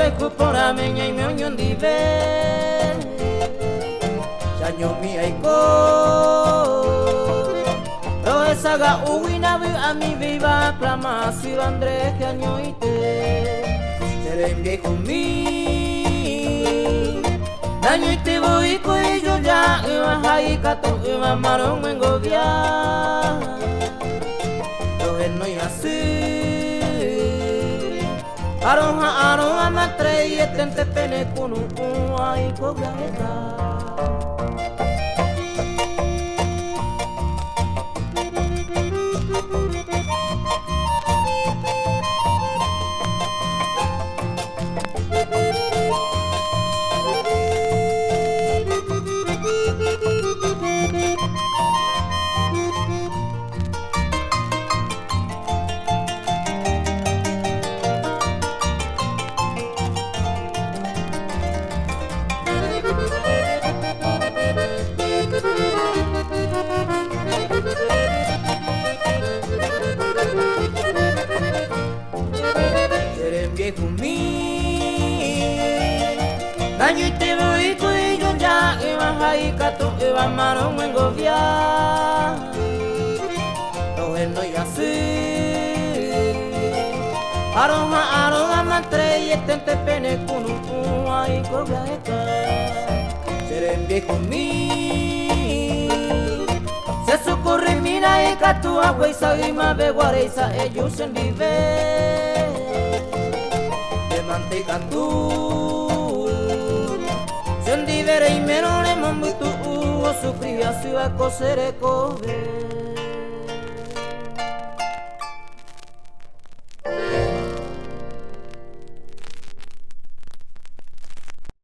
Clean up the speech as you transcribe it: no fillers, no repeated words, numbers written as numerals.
recupora meña y me oñon dive Chanyo mi aiko Roe saga uwina vi a mi viva clama si Andrés que año ite Serembe kumi Daño ite voy ko yo ya Iwa hai kato iwa marong mengovia Roe no yasi Aroha matre y tente pene kunu ai kogeta Daño te voy cuyo ya iba hai kato iba marong mengovia Rohe no yasi Aroha matre y tente pene kunu ai kogaeka Serembe kumi Se socorre mira e katu agua isa ima beguare isa ellos en vive De manteca tu Sendivere y menore mambutu o sufría su acosere cobe